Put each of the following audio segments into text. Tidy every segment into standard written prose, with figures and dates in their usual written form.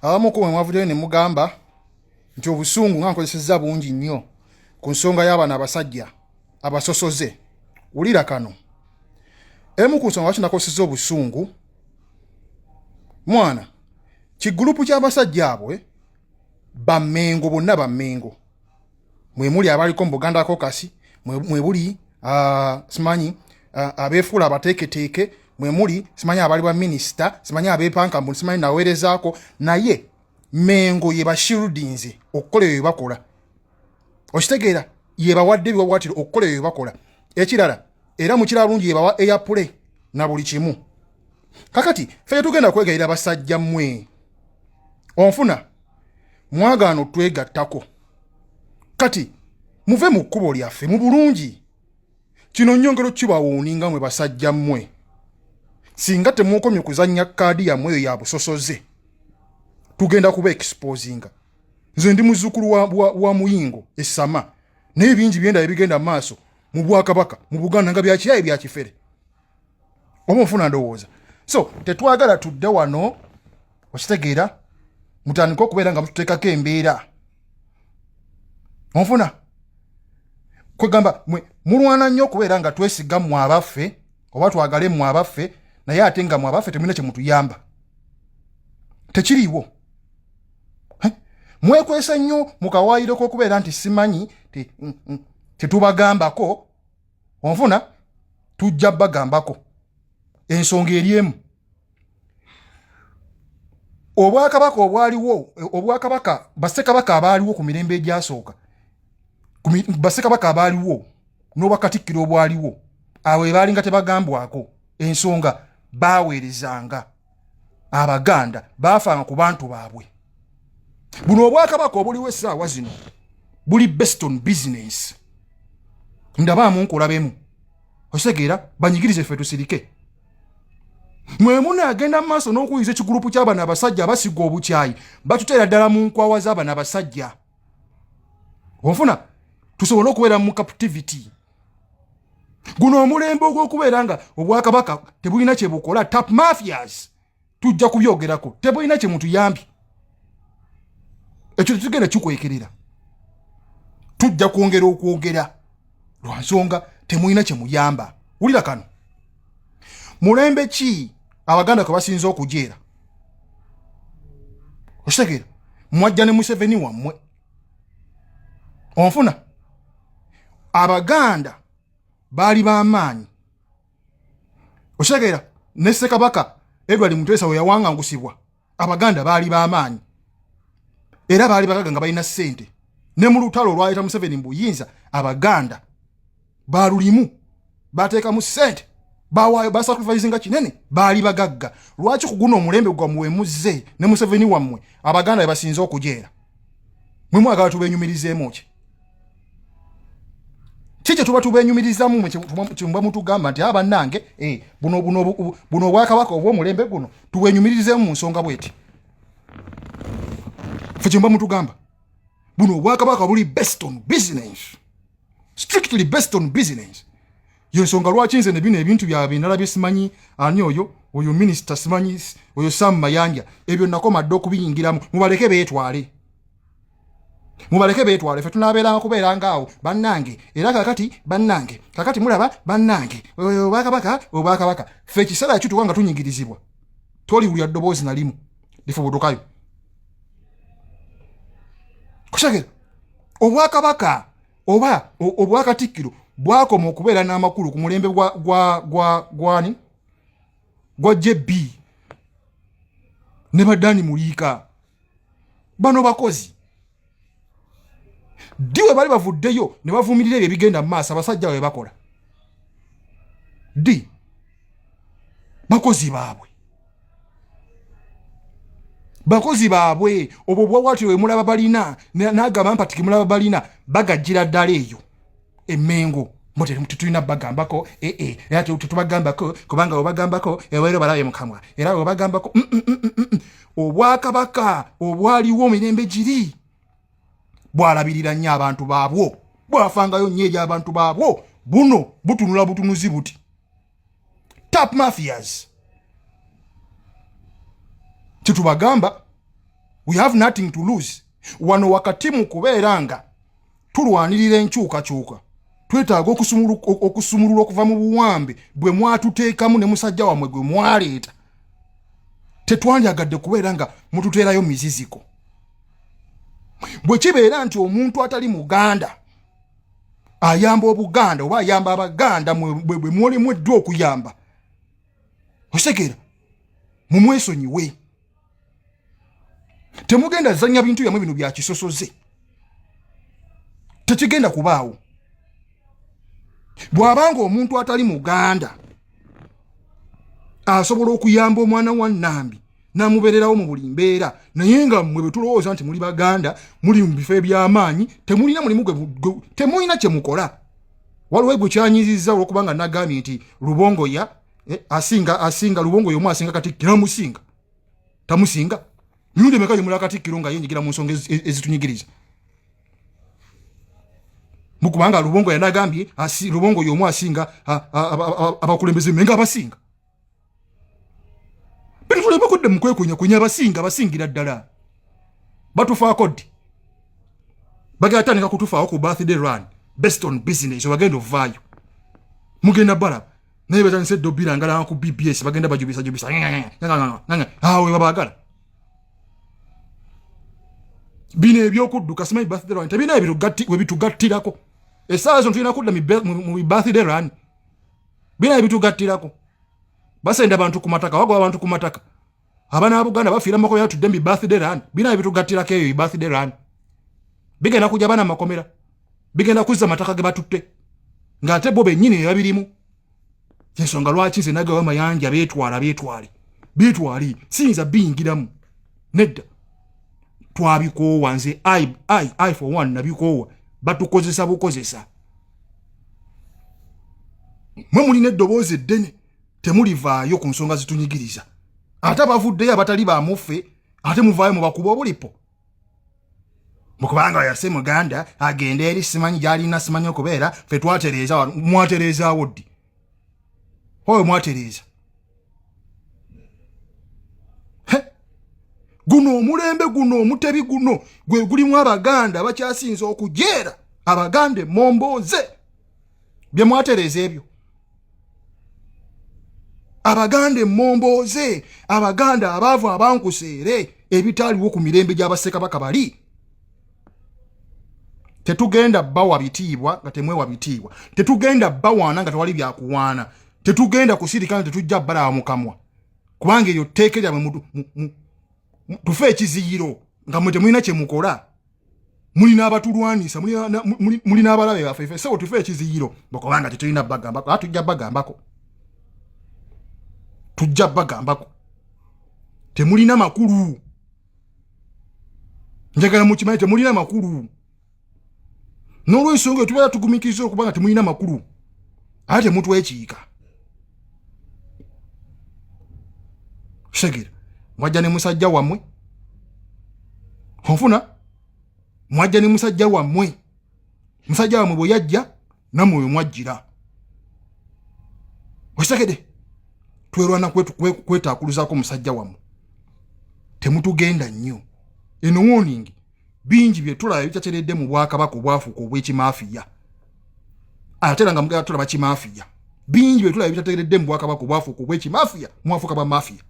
abamu ko mwavudde ne mugamba nti obusungu nga nkozesezza bungi nnyo ku nsonga y'abaana abasajja abasosoze. Wulira kano. Emu ku nsonga lwaki nakozesezza obusungu, mwana kigurupu ky'abasajja abwe bamengo, bonna bamengo. Mwe muli abaliko mu Buganda Caucus, mwe buli simanyi abeefuula abateeketeeke, mwe muli simanyi abali ba minisita, simanyi abeepanka mbu simanyi naweerezaako, naye mengo ye bashirudinze okukola ebyo bakola. Okitegeera ye bawadde ebiwawaatiro okukola ebyo bakola. Ekirala era mu kirala lungi ye bawa airplay na buli kimu. Kakati ffe tugenda kwegayira basajja mmwe. Onfuna mwagaano twegattako. Kati muve mu kkubo lyaffe mu bulungi. Kino nnyongero kibawuuninga mwe basajja mmwe. Singa temukomye kuzannya kaadi yammwe eyo ya busosoze, tugenda kuba exposinga. Nze ndi muzzukulu wa Muyingo essama naye bingi byenda ebigenda mu maaso mu Bwakabaka mu Buganda nga bya kiyayi bya kifere. Omunfuna ndowooza. So tetwagala tudde wano okitegeera mutandika okubeera nga mututeekako embeera. Onfuna kwegamba mulwana nnyo okubeera nga twesiga mu abaffe oba twagale mu abaffe, naye ate nga mu abaffe temulina kye mutuyamba. Tekiriiwo. Mwekwesa nnyo mu kawaayiro k'okubeera nti simanyi tetubagambako. Onfuna tujja bagambako. Ensonga eri emu. Obwakabaka obwaliwo, obwakabaka bassekabaka abaaliwo ku mirembe egyasooka, bassekabaka abaaliwo n'obwakatikkiro obwaliwo, abo baalinga tebagambwako. Ensonga baaweerezanga Abaganda, baafanga ku bantu baabwe. Buno obwakabaka obuliwo essaawa zino buli based on business. Ndabaamu nkulabemu. Osegeera banyigirize ffe tusirike. Mwe munaagenda mu maaso n'okuyiza ekigurupu ky'abaana abasajja abasiga obukyayi, batuteera ddala mu nkwawa z'abaana abasajja. Onfuna tusobole okubeera mu captivity. Guno omulembe ogw'okubeera nga obwakabaka tebulina kye bukola, tap mafias, tujja kubyogerako. Tebulina kye mutuyambi. Ekyo tugenda kikwekerera. Tujja kwongera okwogera lwa nsonga temulina kye muyamba. Wulira kano. Mulembe ki Abaganda kwe basinza okujeera? Okitegeera mwajja ne Museveni wammwe. Onfuna Abaganda baali b'amaanyi. Okitegeera ne Ssekabaka Edward Mutesa we yawangangusibwa, Abaganda baali b'amaanyi era baali bagaga nga balina ssente. Ne mu lutalo olwaleeta Museveni mu buyinza, Abaganda baalulimu, bateekamu ssente, bawaayo, basacrificinga kinene, baali bagagga. Lwaki ku guno omulembe gwammwe muzze ne Museveni wammwe Abaganda be basinza okujeera? Mwe mwagala tubenyumirizeemu ki? Kiki tuba tubenyumirizamu kyemba mutugamba nti abannange buno obwakabaka obw'omulembe guno tubenyumirizeemu mu nsonga bweti? Ffe kyemba mutugamba buno obwakabaka buli based on business, strictly based on business. Yensonga lwaki nze ne bino ebintu byabe nalabye simanyi ani oyo minister simanyi oyo Sam Mayanja, ebyo nakoma ddo okubiyingiramu. Mubaleke beetwale. Mubaleke beetwale. Ffe tunaabeeranga kubeera ngaawo bannange, era kakati mulaba bannange obwakabaka. Ffe ekiseera kituuka nga tunyigirizibwa toliwulya ddoboozi na limu lifubutukayo. Kushagera obwakabaka oba obwakatikkiro bwakoma okubeera n'amakulu ku mulembe gwa JB ne Badani Muliika. Bano bakozi diwe bali bavuddeyo ne bavumirira ebyo ebigenda mu maaso abasajja bwe bakola. Bakozi baabwe obwo bwawatiro we mulaba balina n'agamba mpatiki mulaba balina bagajjira ddala eyo emengo. Muteri tutulina bagambako era tutubagambako kubanga obagambako ewero balaye mukamwa era obagambako obwakabaka obwaliwo mirembe giri bwalabirira nnyo abantu baabwo, bwafangayo nnyo eri abantu baabwo. Buno butunula butunuzi buti tap mafias. Kitubagamba We have nothing to lose. Wano wakati mu kubeera nga tulwanirira enkyukakyuka twetaaga okusumulula okuva mu buwambe bwe mwatuteekamu ne musajja wamwe gwe mwaleeta. Tetwandyagadde kubeera nga mututeerayo miziziko. Bwe kibeera nti omuntu atali Muganda ayamba Obuganda oba ayamba Abaganda bwe mwolemweddwa okuyamba, osekera mumwesonyiwe. Temugenda zanya bintu yamwe bino bya kisosoze. Tekigenda kubaawo. Bw'abanga omuntu atali Muganda asobola okuyamba omwana wa Nambi namubeererawo mu buli mbeera, naye nga mmwe bwe tulowooza nti muli Baganda muli mu bifo eby'amaanyi temulina mulimu temulina kye mukola. Waliwo gwe kyanyizizza olwokubanga nagambye nti Lubongoya asinga Lubongoya omu asinga Katikkiro amusinga tamusinga. Mirundi emeka gye mulala Katikkiro nga yenyigira mu nsonga ezitunyigiriza. Mukubanga Lubongoya nagambye Lubongoya omu asinga abakulembeze menga abasinga. Tulema kudde mukwekunya abasingira ddala. Batufaako ddi? Bagatandika kutufaako ku birthday run based on business bagenda ovaayo. Mugenda bala naye batandise Dobira ngala ku BBS bagenda bajubisa. Awe babagala. Bino ebyokudduka simanyi birthday run tebina ebitugattirako. Essaawa zo tulina kudda mu birthday run. Bina ebitugattirako. Basenda abantu ku mataka wagwa abantu ku mataka. Abana Buganda bafiira makoya yatudde mu birthday run. Bina ebitugattirako eyo birthday run. Bigenda kujja bana makomera. Bigenda kuzza mataka ge batutte. Ng'ate bo bennyini yabirimu. Ensonga lwaki nze nagawa amayanja beetwali siyinza biyingiramu. Nedda. Twabikoowa nze I for one nabikoowa. Batukozesa bukozesa. Mwe mulina eddoboozi eddene temulivaayo ku nsonga zitunyigiriza. Ate bavuddeyo abatali bamuffe ate muvaayo mu bakuba obulipo. Mukubanga yase Muganda agenda eri simanyi gy'alina simanyi okubeera ffe twatereeza mwatereezaawo ddi? Oyo mwatereeza. Guno omulembe guno omutebi guno gwe gulimu Abaganda bakyasinza okujeera Abaganda emmomboze. Bye mwatereeza ebyo. Abaganda emmomboze, Abaganda abaavu abankuseere ebitaaliwo ku mirembe gy'Abassekabaka bali. Tetugenda bawa bitiibwa nga temwewa bitiibwa. Tetugenda bawaana nga tewali byakuwaana. Tetugenda kusirika nga tetujja balawa mukamwa. Kubanga eyo tteeke lyamwe tufe ekiziyiro nga mwe temulina kye mukola. Mulina abatulwanisa, mulina abalabe baffe. Ffe sebo tufe ekiziyiro kubanga tetulina bagambako. Tujja bagambako. Tujja bagambako. Temulina makulu. Njagala mukimanyi temulina makulu. N'olw'ensonga tubeera tugumikiriza okubanga temulina makulu. Ate mutwekiika. Segera. Mwajja ne musajja wammwe. Onfuna? Mwajja ne musajja wammwe. Musajja wammwe bwe yajja nammwe we mwajjira. Osegede. Twerwana kwetaakuluzaako musajja wammwe. Temutugenda nnyo. Eno warning bingi bye tulaba bikyateredde mu Bwakabaka obwafuuka obw'ekimaafiya. Ate nga mugala tulaba kimaafiya. Bingi bye tulaba bikyateredde mu Bwakabaka obwafuuka obw'ekimaafiya mwafuuka ba maafiya.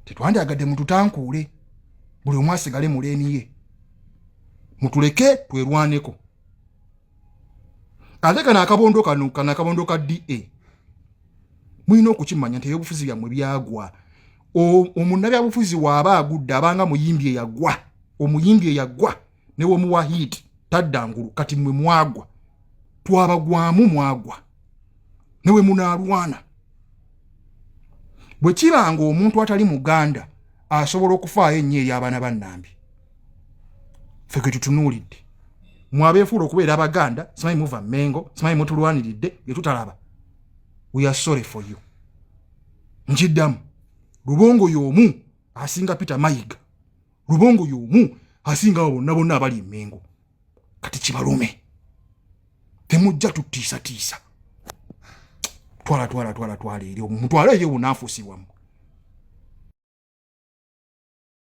Tetwandyagadde mututankuule. Buli omu asigale mu leeni ye. Mutuleke twerwaneko. Ate kana akabondo ka DA. Mulina okukimanya nti ebyobufuzi byammwe byagwa. Omunnabyabufuzi waaba agudde abanga muyimbi eyagwa. Omuyimbi eyagwa ne womuwa hit taddangulu kati mmwe mwagwa. Twabagwamu mwagwa. Newe munaalwana. Bwe kibanga omuntu atali Muganda asobola okufaayo ennyo eri abaana ba Nambi. Ffe kwe tutunuulidde. Mwabeefuula okubeera Abaganda, simanyi muva Mmengo, simanyi mutulwaniridde, bye tutalaba. We are sorry for you. Nkiddamu. Lubongo y'omu asinga Peter Mayigga. Lubongo y'omu asinga abo bonna abali Mmengo. Kati kibalume. Temujja tutiisa. Twala eri omutwala eyo bunaafuusibwamu.